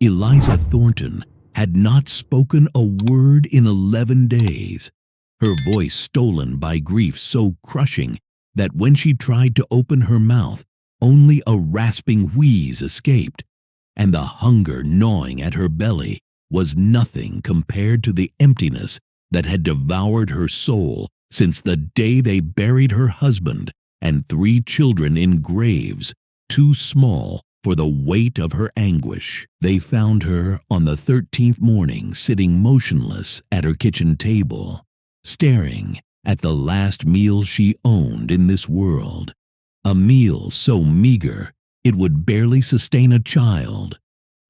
Eliza Thornton had not spoken a word in 11 days, her voice stolen by grief so crushing that when she tried to open her mouth, only a rasping wheeze escaped, and the hunger gnawing at her belly was nothing compared to the emptiness that had devoured her soul since the day they buried her husband and 3 children in graves too small for the weight of her anguish. They found her on the 13th morning sitting motionless at her kitchen table, staring at the last meal she owned in this world, a meal so meager it would barely sustain a child,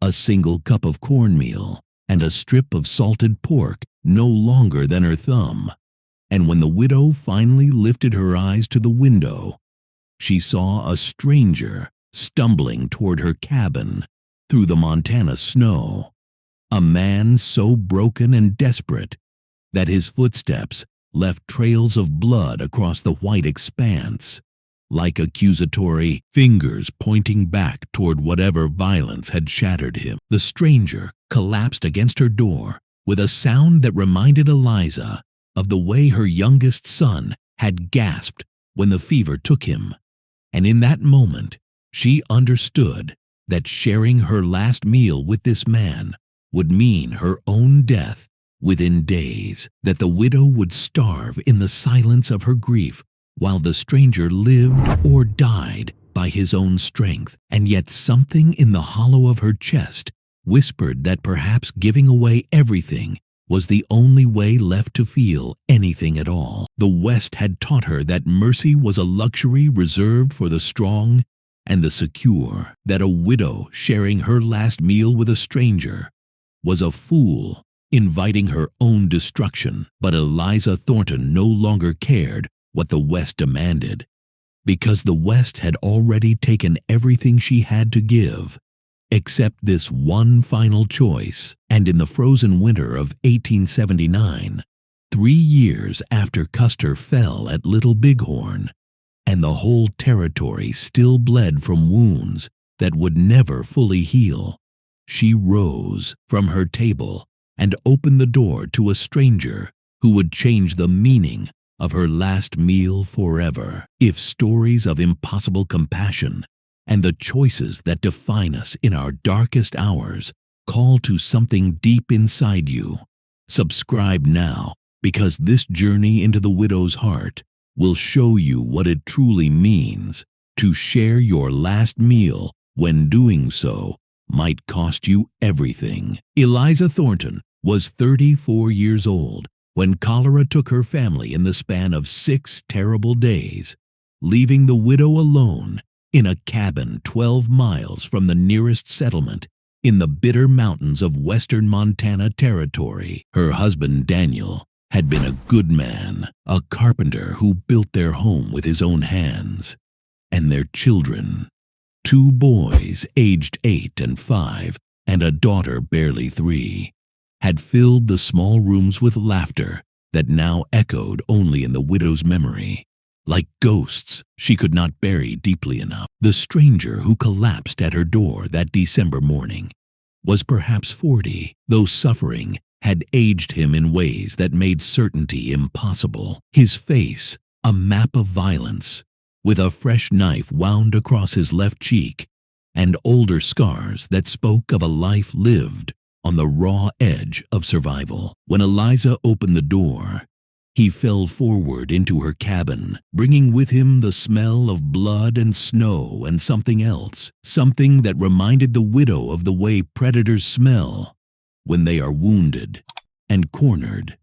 a single cup of cornmeal and a strip of salted pork no longer than her thumb. And when the widow finally lifted her eyes to the window, she saw a stranger stumbling toward her cabin through the Montana snow, a man so broken and desperate that his footsteps left trails of blood across the white expanse, like accusatory fingers pointing back toward whatever violence had shattered him. The stranger collapsed against her door with a sound that reminded Eliza of the way her youngest son had gasped when the fever took him, and in that moment she understood that sharing her last meal with this man would mean her own death within days, that the widow would starve in the silence of her grief while the stranger lived or died by his own strength. And yet something in the hollow of her chest whispered that perhaps giving away everything was the only way left to feel anything at all. The West had taught her that mercy was a luxury reserved for the strong and the secure, that a widow sharing her last meal with a stranger was a fool inviting her own destruction. But Eliza Thornton no longer cared what the West demanded, because the West had already taken everything she had to give, except this one final choice. And in the frozen winter of 1879, 3 years after Custer fell at Little Bighorn, and the whole territory still bled from wounds that would never fully heal, she rose from her table and opened the door to a stranger who would change the meaning of her last meal forever. If stories of impossible compassion and the choices that define us in our darkest hours call to something deep inside you, subscribe now, because this journey into the widow's heart will show you what it truly means to share your last meal when doing so might cost you everything. Eliza Thornton was 34 years old when cholera took her family in the span of 6 terrible days, leaving the widow alone in a cabin 12 miles from the nearest settlement in the bitter mountains of western Montana Territory. Her husband, Daniel, had been a good man, a carpenter who built their home with his own hands, and their children, 2 boys aged 8 and 5 and a daughter barely 3, had filled the small rooms with laughter that now echoed only in the widow's memory, like ghosts she could not bury deeply enough. The stranger who collapsed at her door that December morning was perhaps 40, though suffering had aged him in ways that made certainty impossible. His face, a map of violence, with a fresh knife wound across his left cheek, and older scars that spoke of a life lived on the raw edge of survival. When Eliza opened the door, he fell forward into her cabin, bringing with him the smell of blood and snow and something else, something that reminded the widow of the way predators smell when they are wounded and cornered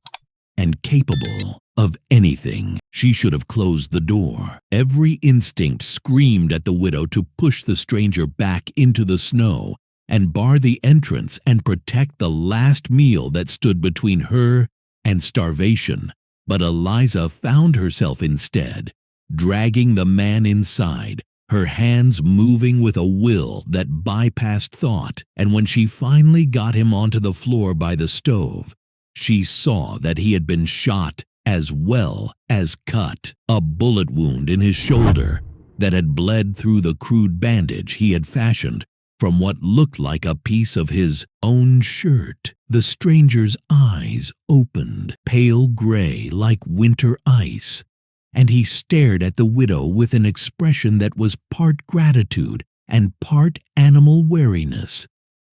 and capable of anything. She should have closed the door. Every instinct screamed at the widow to push the stranger back into the snow and bar the entrance and protect the last meal that stood between her and starvation. But Eliza found herself instead dragging the man inside, her hands moving with a will that bypassed thought. And when she finally got him onto the floor by the stove, she saw that he had been shot as well as cut, a bullet wound in his shoulder that had bled through the crude bandage he had fashioned from what looked like a piece of his own shirt. The stranger's eyes opened, pale gray like winter ice, and he stared at the widow with an expression that was part gratitude and part animal wariness.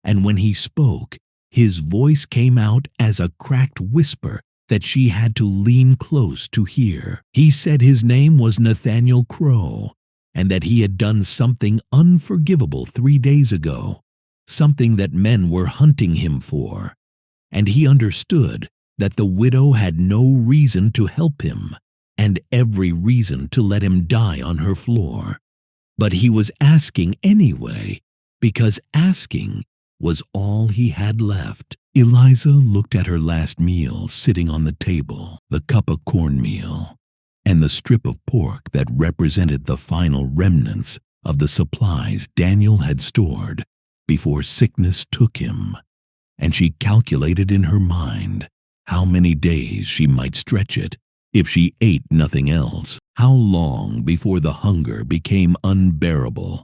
And when he spoke, his voice came out as a cracked whisper that she had to lean close to hear. He said his name was Nathaniel Crow, and that he had done something unforgivable 3 days ago, something that men were hunting him for. And he understood that the widow had no reason to help him, and every reason to let him die on her floor. But he was asking anyway, because asking was all he had left. Eliza looked at her last meal sitting on the table, the cup of cornmeal, and the strip of pork that represented the final remnants of the supplies Daniel had stored before sickness took him. And she calculated in her mind how many days she might stretch it if she ate nothing else, how long before the hunger became unbearable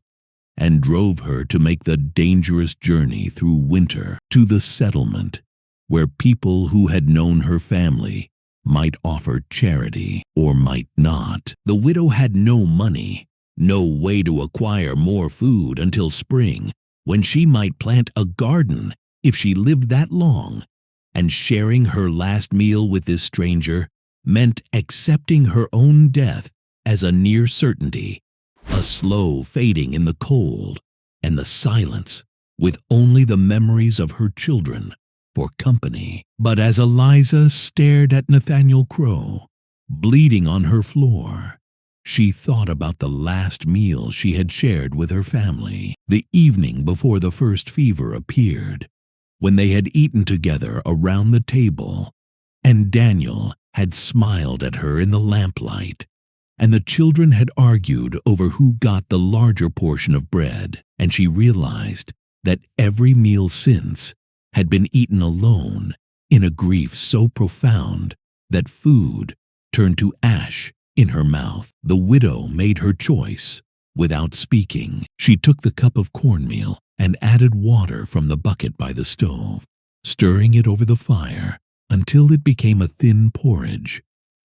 and drove her to make the dangerous journey through winter to the settlement, where people who had known her family might offer charity or might not. The widow had no money, no way to acquire more food until spring, when she might plant a garden if she lived that long, and sharing her last meal with this stranger meant accepting her own death as a near certainty, a slow fading in the cold and the silence, with only the memories of her children for company. But as Eliza stared at Nathaniel Crow, bleeding on her floor, she thought about the last meal she had shared with her family, the evening before the first fever appeared, when they had eaten together around the table, and Daniel had smiled at her in the lamplight, and the children had argued over who got the larger portion of bread, and she realized that every meal since had been eaten alone in a grief so profound that food turned to ash in her mouth. The widow made her choice without speaking. She took the cup of cornmeal and added water from the bucket by the stove, stirring it over the fire until it became a thin porridge,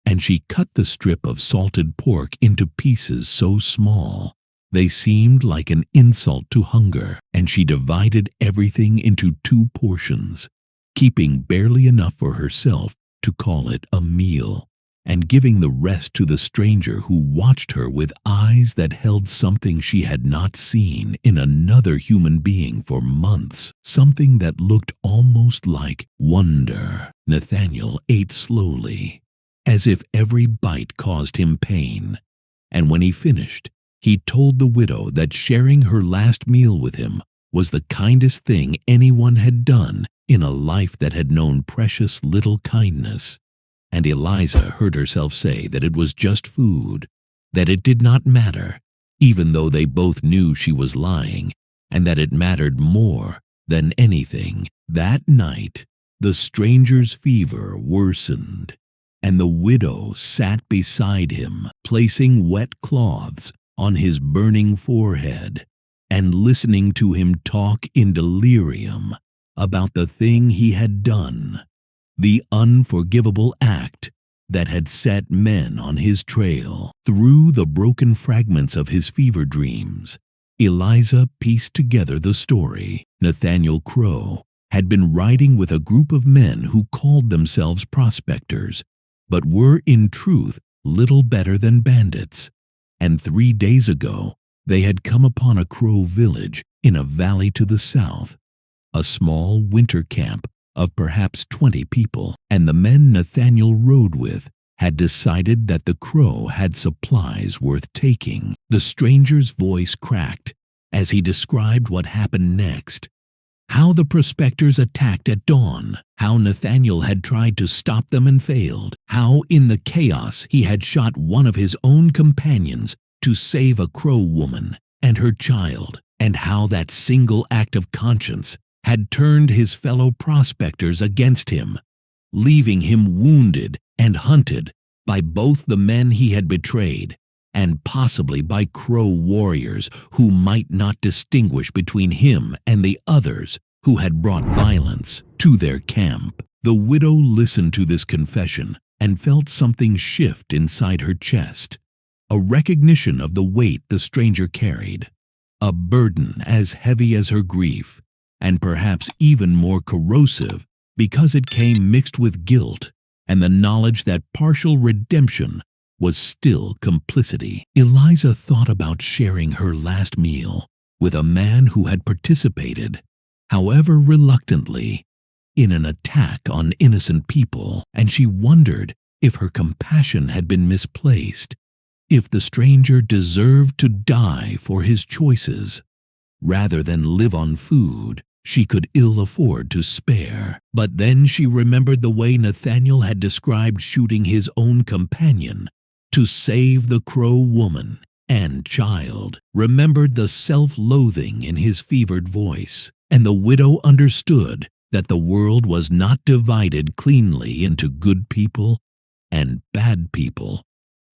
and she cut the strip of salted pork into pieces so small they seemed like an insult to hunger, and she divided everything into 2 portions, keeping barely enough for herself to call it a meal, and giving the rest to the stranger, who watched her with eyes that held something she had not seen in another human being for months, something that looked almost like wonder. Nathaniel ate slowly, as if every bite caused him pain, and when he finished, he told the widow that sharing her last meal with him was the kindest thing anyone had done in a life that had known precious little kindness. And Eliza heard herself say that it was just food, that it did not matter, even though they both knew she was lying, and that it mattered more than anything. That night, the stranger's fever worsened, and the widow sat beside him, placing wet cloths on his burning forehead and listening to him talk in delirium about the thing he had done, the unforgivable act that had set men on his trail. Through the broken fragments of his fever dreams, Eliza pieced together the story. Nathaniel Crow had been riding with a group of men who called themselves prospectors, but were in truth little better than bandits. And 3 days ago, they had come upon a Crow village in a valley to the south, a small winter camp of perhaps 20 people, and the men Nathaniel rode with had decided that the Crow had supplies worth taking. The stranger's voice cracked as he described what happened next. How the prospectors attacked at dawn, how Nathaniel had tried to stop them and failed, how in the chaos he had shot one of his own companions to save a Crow woman and her child, and how that single act of conscience had turned his fellow prospectors against him, leaving him wounded and hunted by both the men he had betrayed and possibly by Crow warriors who might not distinguish between him and the others who had brought violence to their camp. The widow listened to this confession and felt something shift inside her chest, a recognition of the weight the stranger carried, a burden as heavy as her grief, and perhaps even more corrosive because it came mixed with guilt and the knowledge that partial redemption was still complicity. Eliza thought about sharing her last meal with a man who had participated, however reluctantly, in an attack on innocent people, and she wondered if her compassion had been misplaced, if the stranger deserved to die for his choices rather than live on food she could ill afford to spare. But then she remembered the way Nathaniel had described shooting his own companion to save the Crow woman and child, remembered the self-loathing in his fevered voice, and the widow understood that the world was not divided cleanly into good people and bad people,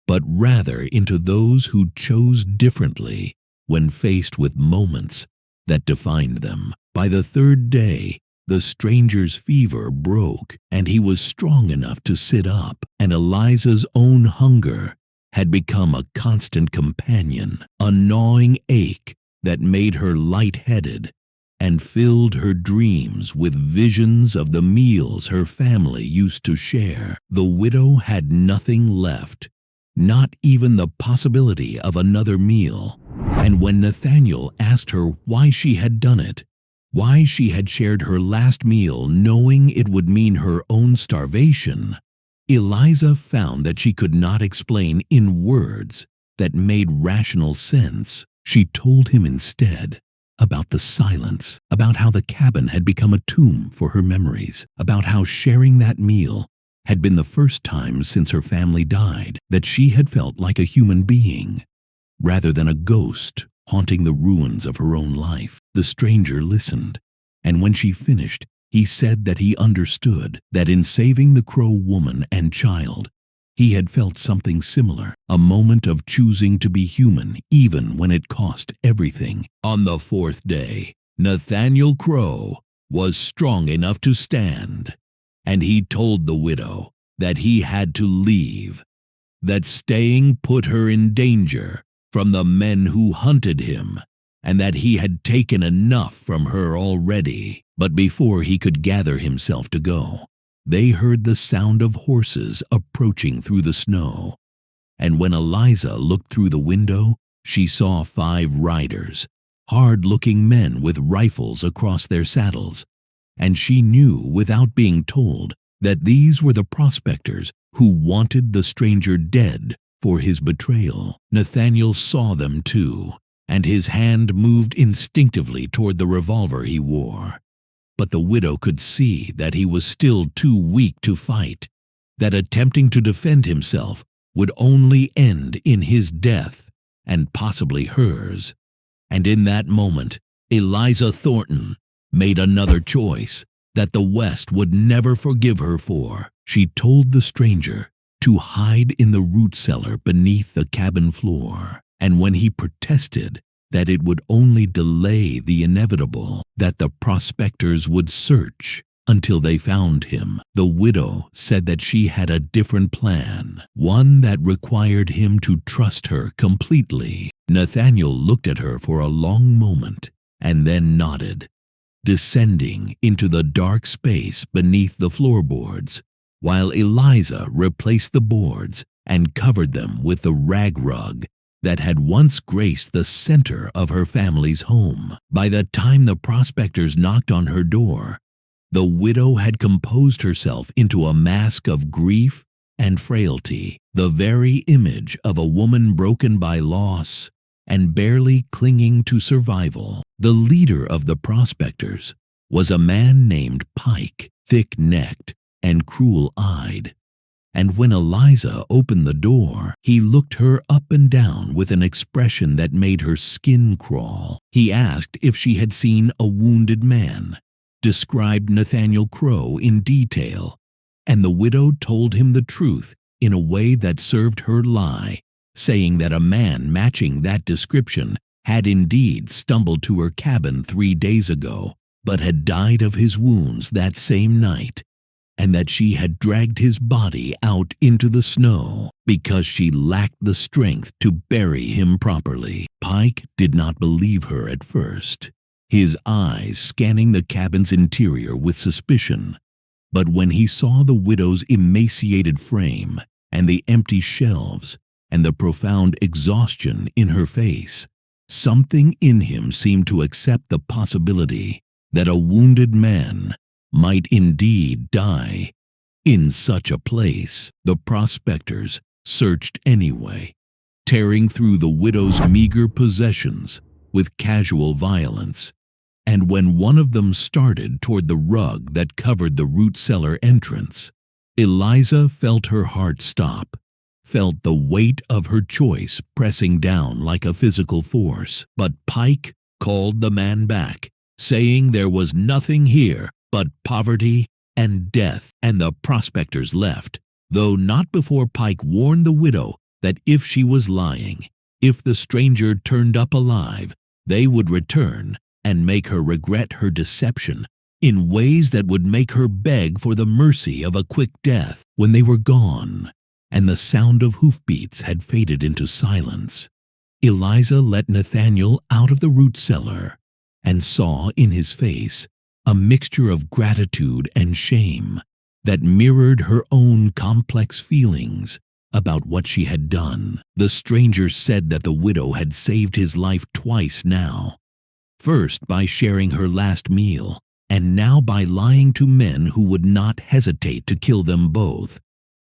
but rather into those who chose differently when faced with moments that defined them. By the third day, the stranger's fever broke, and he was strong enough to sit up, and Eliza's own hunger had become a constant companion, a gnawing ache that made her lightheaded and filled her dreams with visions of the meals her family used to share. The widow had nothing left, not even the possibility of another meal, and when Nathaniel asked her why she had done it, why she had shared her last meal knowing it would mean her own starvation, Eliza found that she could not explain in words that made rational sense. She told him instead about the silence, about how the cabin had become a tomb for her memories, about how sharing that meal had been the first time since her family died that she had felt like a human being, rather than a ghost haunting the ruins of her own life. The stranger listened, and when she finished, he said that he understood that in saving the Crow woman and child, he had felt something similar, a moment of choosing to be human even when it cost everything. On the fourth day, Nathaniel Crow was strong enough to stand, and he told the widow that he had to leave, that staying put her in danger from the men who hunted him, and that he had taken enough from her already. But before he could gather himself to go, they heard the sound of horses approaching through the snow, and when Eliza looked through the window, she saw 5 riders, hard-looking men with rifles across their saddles, and she knew without being told that these were the prospectors who wanted the stranger dead for his betrayal. Nathaniel saw them too, and his hand moved instinctively toward the revolver he wore. But the widow could see that he was still too weak to fight, that attempting to defend himself would only end in his death and possibly hers. And in that moment, Eliza Thornton made another choice that the West would never forgive her for. She told the stranger to hide in the root cellar beneath the cabin floor, and when he protested that it would only delay the inevitable, that the prospectors would search until they found him, the widow said that she had a different plan, one that required him to trust her completely. Nathaniel looked at her for a long moment and then nodded, descending into the dark space beneath the floorboards, while Eliza replaced the boards and covered them with the rag rug that had once graced the center of her family's home. By the time the prospectors knocked on her door, the widow had composed herself into a mask of grief and frailty, the very image of a woman broken by loss and barely clinging to survival. The leader of the prospectors was a man named Pike, thick-necked and cruel-eyed, and when Eliza opened the door, he looked her up and down with an expression that made her skin crawl. He asked if she had seen a wounded man, described Nathaniel Crow in detail, and the widow told him the truth in a way that served her lie saying that a man matching that description had indeed stumbled to her cabin 3 days ago, but had died of his wounds that same night, and that she had dragged his body out into the snow because she lacked the strength to bury him properly. Pike did not believe her at first, his eyes scanning the cabin's interior with suspicion. But when he saw the widow's emaciated frame and the empty shelves and the profound exhaustion in her face, something in him seemed to accept the possibility that a wounded man might indeed die in such a place. The prospectors searched anyway, tearing through the widow's meager possessions with casual violence. And when one of them started toward the rug that covered the root cellar entrance, Eliza felt her heart stop, felt the weight of her choice pressing down like a physical force. But Pike called the man back, saying there was nothing here but poverty and death, and the prospectors left, though not before Pike warned the widow that if she was lying, if the stranger turned up alive, they would return and make her regret her deception in ways that would make her beg for the mercy of a quick death. When they were gone, and the sound of hoofbeats had faded into silence, Eliza let Nathaniel out of the root cellar and saw in his face a mixture of gratitude and shame that mirrored her own complex feelings about what she had done. The stranger said that the widow had saved his life twice now, first by sharing her last meal, and now by lying to men who would not hesitate to kill them both.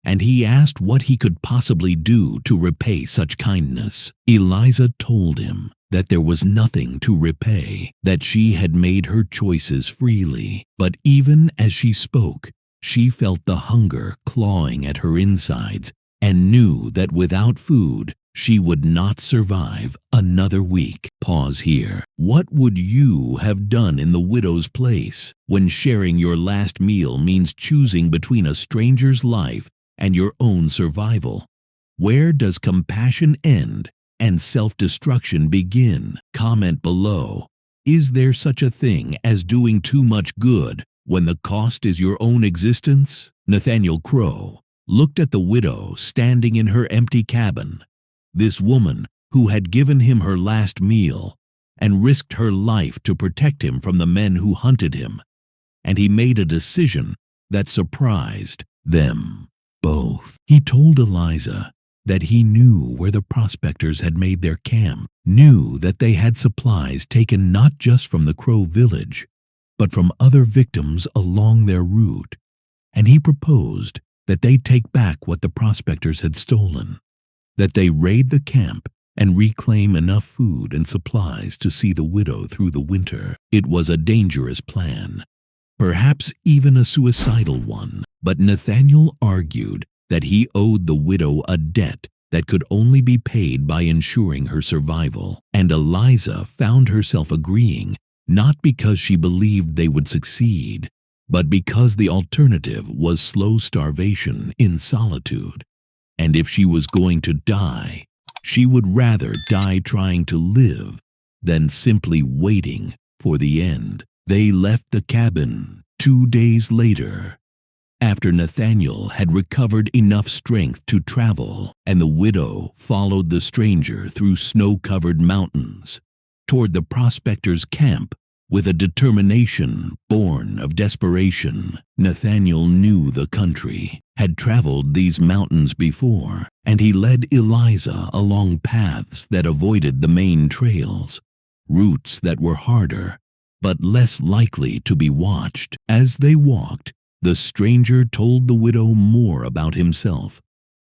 And he asked what he could possibly do to repay such kindness. Eliza told him that there was nothing to repay, that she had made her choices freely. But even as she spoke, she felt the hunger clawing at her insides and knew that without food, she would not survive another week. Pause here. What would you have done in the widow's place when sharing your last meal means choosing between a stranger's life and your own survival? Where does compassion end and self-destruction begin? Comment below. Is there such a thing as doing too much good when the cost is your own existence? Nathaniel Crow looked at the widow standing in her empty cabin, this woman who had given him her last meal and risked her life to protect him from the men who hunted him, and he made a decision that surprised them both. He told Eliza that he knew where the prospectors had made their camp, knew that they had supplies taken not just from the Crow village, but from other victims along their route, and he proposed that they take back what the prospectors had stolen, that they raid the camp and reclaim enough food and supplies to see the widow through the winter. It was a dangerous plan, perhaps even a suicidal one, but Nathaniel argued that he owed the widow a debt that could only be paid by ensuring her survival, and Eliza found herself agreeing not because she believed they would succeed, but because the alternative was slow starvation in solitude. And if she was going to die, she would rather die trying to live than simply waiting for the end. They left the cabin 2 days later, after Nathaniel had recovered enough strength to travel, and the widow followed the stranger through snow-covered mountains toward the prospector's camp with a determination born of desperation. Nathaniel knew the country, had traveled these mountains before, and he led Eliza along paths that avoided the main trails, routes that were harder but less likely to be watched. As they walked, the stranger told the widow more about himself,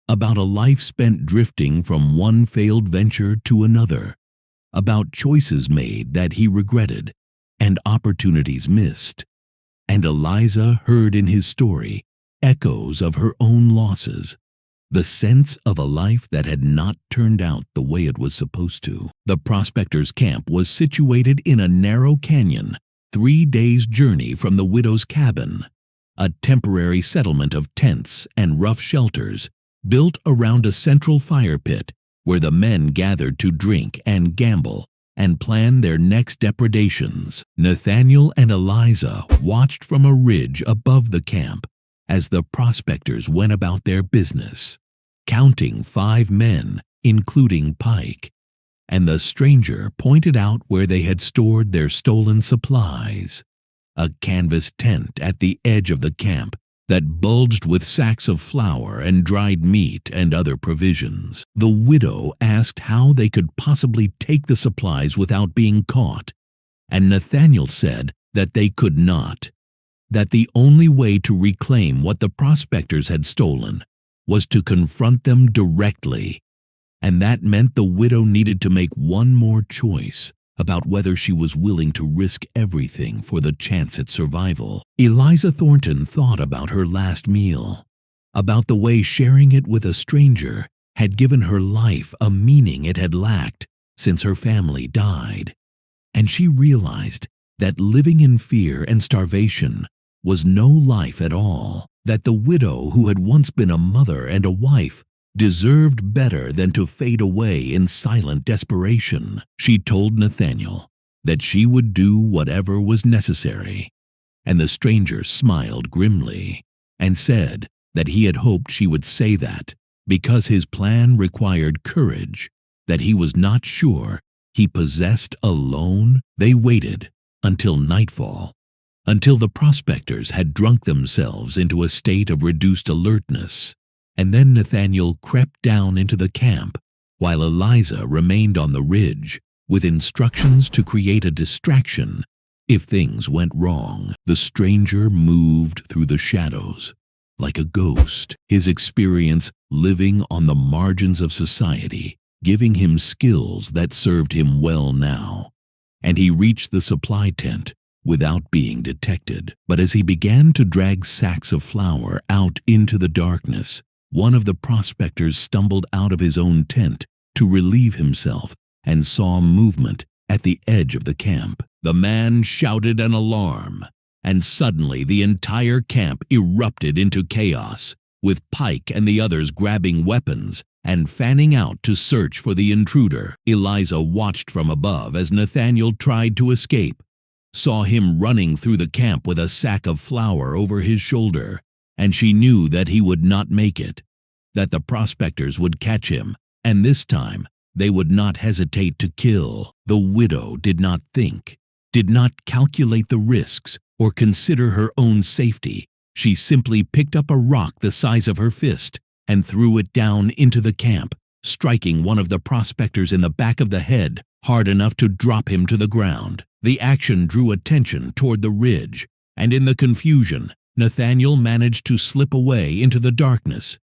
about a life spent drifting from one failed venture to another, about choices made that he regretted and opportunities missed. And Eliza heard in his story echoes of her own losses, the sense of a life that had not turned out the way it was supposed to. The prospector's camp was situated in a narrow canyon, 3 days' journey from the widow's cabin, a temporary settlement of tents and rough shelters built around a central fire pit where the men gathered to drink and gamble and plan their next depredations. Nathaniel and Eliza watched from a ridge above the camp as the prospectors went about their business, counting 5 men, including Pike, and the stranger pointed out where they had stored their stolen supplies, a canvas tent at the edge of the camp that bulged with sacks of flour and dried meat and other provisions. The widow asked how they could possibly take the supplies without being caught, and Nathaniel said that they could not, that the only way to reclaim what the prospectors had stolen was to confront them directly, and that meant the widow needed to make one more choice about whether she was willing to risk everything for the chance at survival. Eliza Thornton thought about her last meal, about the way sharing it with a stranger had given her life a meaning it had lacked since her family died, and she realized that living in fear and starvation was no life at all, that the widow who had once been a mother and a wife deserved better than to fade away in silent desperation. She told Nathaniel that she would do whatever was necessary, and the stranger smiled grimly and said that he had hoped she would say that because his plan required courage that he was not sure he possessed alone. They waited until nightfall, until the prospectors had drunk themselves into a state of reduced alertness. And then Nathaniel crept down into the camp while Eliza remained on the ridge with instructions to create a distraction if things went wrong. The stranger moved through the shadows like a ghost, his experience living on the margins of society, giving him skills that served him well now. And he reached the supply tent without being detected. But as he began to drag sacks of flour out into the darkness, one of the prospectors stumbled out of his own tent to relieve himself and saw movement at the edge of the camp. The man shouted an alarm, and suddenly the entire camp erupted into chaos, with Pike and the others grabbing weapons and fanning out to search for the intruder. Eliza watched from above as Nathaniel tried to escape, saw him running through the camp with a sack of flour over his shoulder, and she knew that he would not make it, that the prospectors would catch him, and this time they would not hesitate to kill. The widow did not think, did not calculate the risks, or consider her own safety. She simply picked up a rock the size of her fist and threw it down into the camp, striking one of the prospectors in the back of the head hard enough to drop him to the ground. The action drew attention toward the ridge, and in the confusion, Nathaniel managed to slip away into the darkness.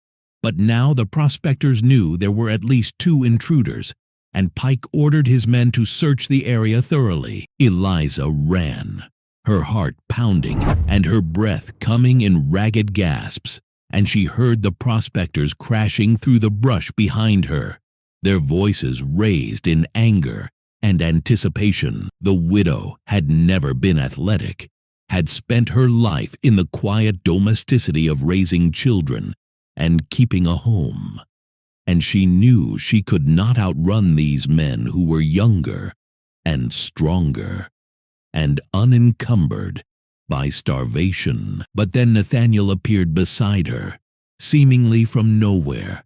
But now the prospectors knew there were at least 2 intruders, and Pike ordered his men to search the area thoroughly. Eliza ran, her heart pounding and her breath coming in ragged gasps, and she heard the prospectors crashing through the brush behind her, their voices raised in anger and anticipation. The widow had never been athletic, had spent her life in the quiet domesticity of raising children and keeping a home, and she knew she could not outrun these men who were younger and stronger and unencumbered by starvation. But then Nathaniel appeared beside her, seemingly from nowhere,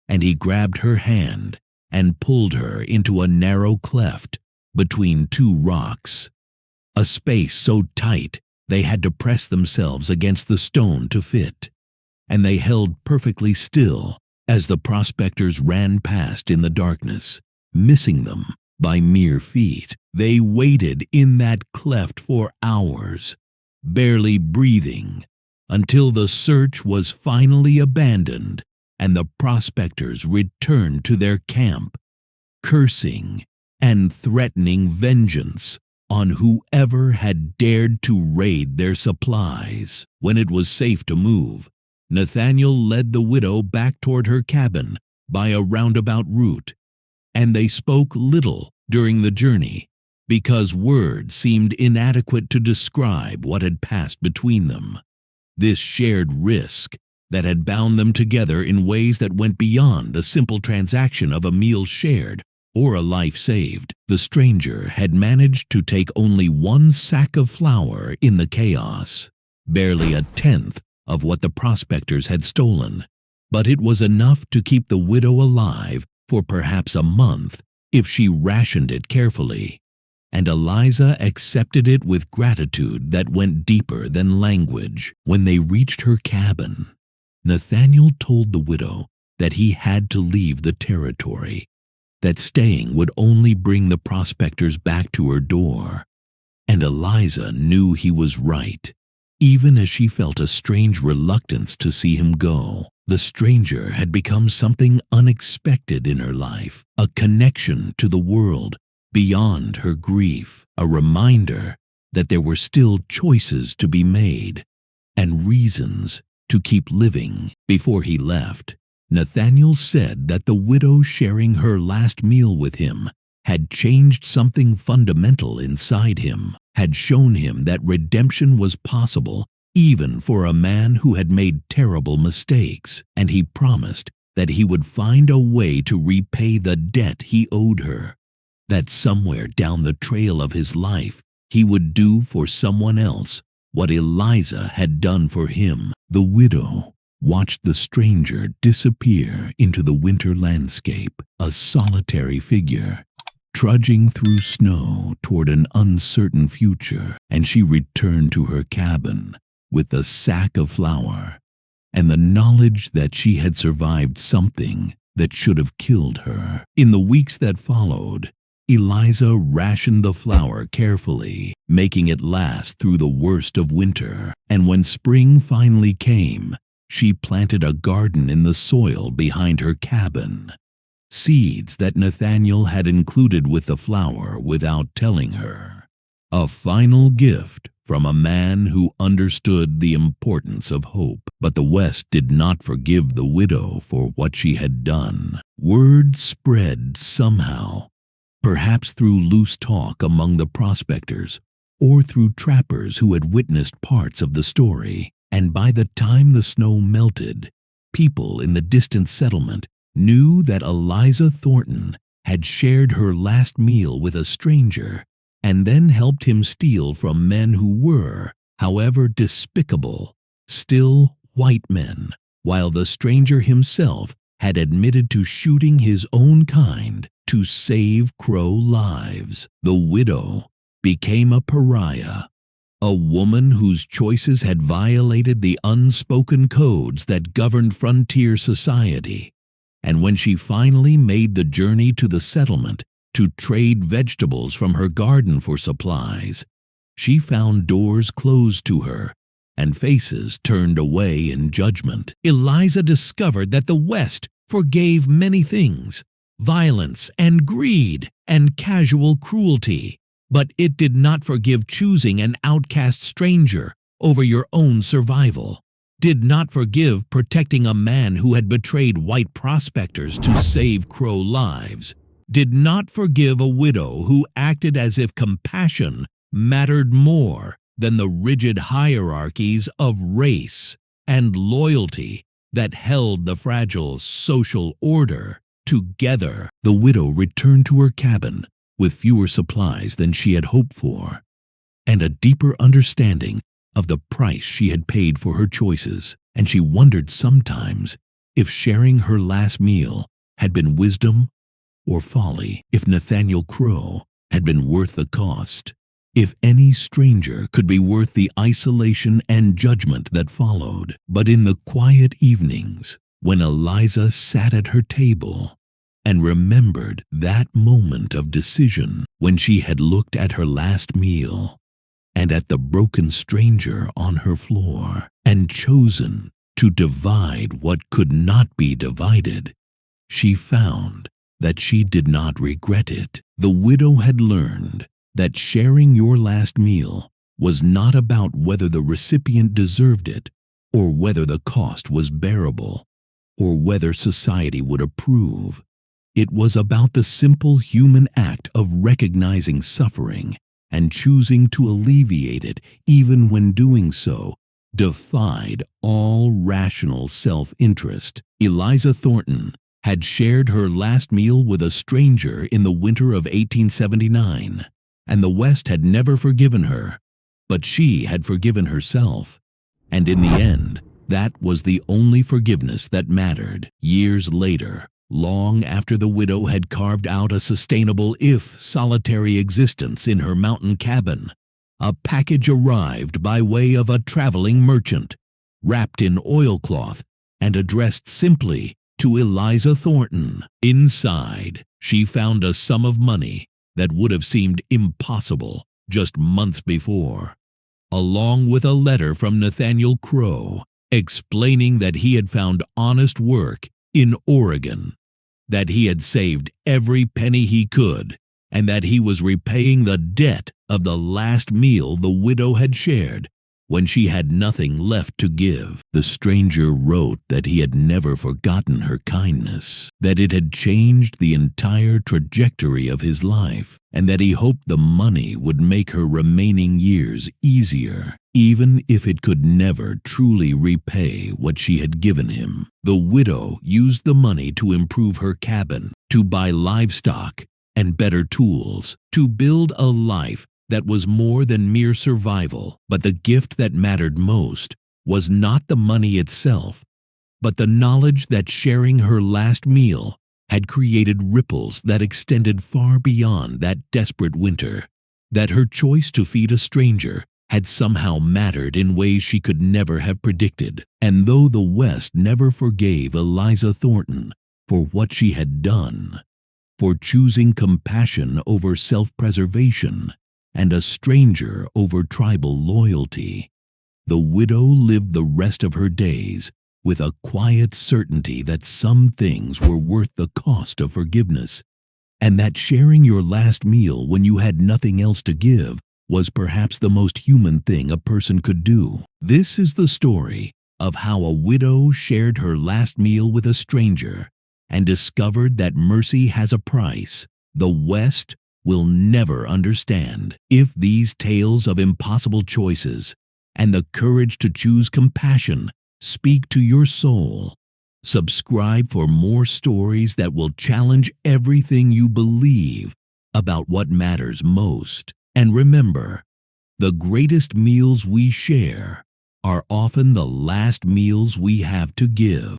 and he grabbed her hand and pulled her into a narrow cleft between 2 rocks, a space so tight they had to press themselves against the stone to fit, and they held perfectly still as the prospectors ran past in the darkness, missing them by mere feet. They waited in that cleft for hours, barely breathing, until the search was finally abandoned and the prospectors returned to their camp, cursing and threatening vengeance on whoever had dared to raid their supplies. When it was safe to move, Nathaniel led the widow back toward her cabin by a roundabout route, and they spoke little during the journey because words seemed inadequate to describe what had passed between them. This shared risk that had bound them together in ways that went beyond the simple transaction of a meal shared or a life saved. The stranger had managed to take only one sack of flour in the chaos, barely a tenth of what the prospectors had stolen. But it was enough to keep the widow alive for perhaps a month if she rationed it carefully. And Eliza accepted it with gratitude that went deeper than language. When they reached her cabin, Nathaniel told the widow that he had to leave the territory, that staying would only bring the prospectors back to her door. And Eliza knew he was right, even as she felt a strange reluctance to see him go. The stranger had become something unexpected in her life, a connection to the world beyond her grief, a reminder that there were still choices to be made and reasons to keep living. Before he left, Nathaniel said that the widow sharing her last meal with him had changed something fundamental inside him, had shown him that redemption was possible even for a man who had made terrible mistakes, and he promised that he would find a way to repay the debt he owed her, that somewhere down the trail of his life he would do for someone else what Eliza had done for him. The widow watched the stranger disappear into the winter landscape, a solitary figure, trudging through snow toward an uncertain future, and she returned to her cabin with a sack of flour and the knowledge that she had survived something that should have killed her. In the weeks that followed, Eliza rationed the flour carefully, making it last through the worst of winter. And when spring finally came, she planted a garden in the soil behind her cabin, seeds that Nathaniel had included with the flour without telling her. A final gift from a man who understood the importance of hope. But the West did not forgive the widow for what she had done. Word spread somehow, perhaps through loose talk among the prospectors or through trappers who had witnessed parts of the story. And by the time the snow melted, people in the distant settlement knew that Eliza Thornton had shared her last meal with a stranger and then helped him steal from men who were, however despicable, still white men, while the stranger himself had admitted to shooting his own kind to save Crow lives. The widow became a pariah, a woman whose choices had violated the unspoken codes that governed frontier society. And when she finally made the journey to the settlement to trade vegetables from her garden for supplies, she found doors closed to her and faces turned away in judgment. Eliza discovered that the West forgave many things, violence and greed and casual cruelty, but it did not forgive choosing an outcast stranger over your own survival, did not forgive protecting a man who had betrayed white prospectors to save Crow lives, did not forgive a widow who acted as if compassion mattered more than the rigid hierarchies of race and loyalty that held the fragile social order together. The widow returned to her cabin with fewer supplies than she had hoped for, and a deeper understanding of the price she had paid for her choices. And she wondered sometimes if sharing her last meal had been wisdom or folly, if Nathaniel Crow had been worth the cost, if any stranger could be worth the isolation and judgment that followed. But in the quiet evenings, when Eliza sat at her table and remembered that moment of decision when she had looked at her last meal and at the broken stranger on her floor and chosen to divide what could not be divided, she found that she did not regret it. The widow had learned that sharing your last meal was not about whether the recipient deserved it, or whether the cost was bearable, or whether society would approve. It was about the simple human act of recognizing suffering and choosing to alleviate it, even when doing so defied all rational self-interest. Eliza Thornton had shared her last meal with a stranger in the winter of 1879, and the West had never forgiven her, but she had forgiven herself. And in the end, that was the only forgiveness that mattered. Years later, long after the widow had carved out a sustainable, if solitary, existence in her mountain cabin, a package arrived by way of a traveling merchant, wrapped in oilcloth and addressed simply to Eliza Thornton. Inside, she found a sum of money that would have seemed impossible just months before, along with a letter from Nathaniel Crow explaining that he had found honest work in Oregon, that he had saved every penny he could, and that he was repaying the debt of the last meal the widow had shared when she had nothing left to give. The stranger wrote that he had never forgotten her kindness, that it had changed the entire trajectory of his life, and that he hoped the money would make her remaining years easier, even if it could never truly repay what she had given him. The widow used the money to improve her cabin, to buy livestock and better tools, to build a life that was more than mere survival. But the gift that mattered most was not the money itself, but the knowledge that sharing her last meal had created ripples that extended far beyond that desperate winter, that her choice to feed a stranger had somehow mattered in ways she could never have predicted. And though the West never forgave Eliza Thornton for what she had done, for choosing compassion over self-preservation and a stranger over tribal loyalty, the widow lived the rest of her days with a quiet certainty that some things were worth the cost of forgiveness, and that sharing your last meal when you had nothing else to give was perhaps the most human thing a person could do. This is the story of how a widow shared her last meal with a stranger and discovered that mercy has a price the West will never understand. If these tales of impossible choices and the courage to choose compassion speak to your soul, subscribe for more stories that will challenge everything you believe about what matters most. And remember, the greatest meals we share are often the last meals we have to give.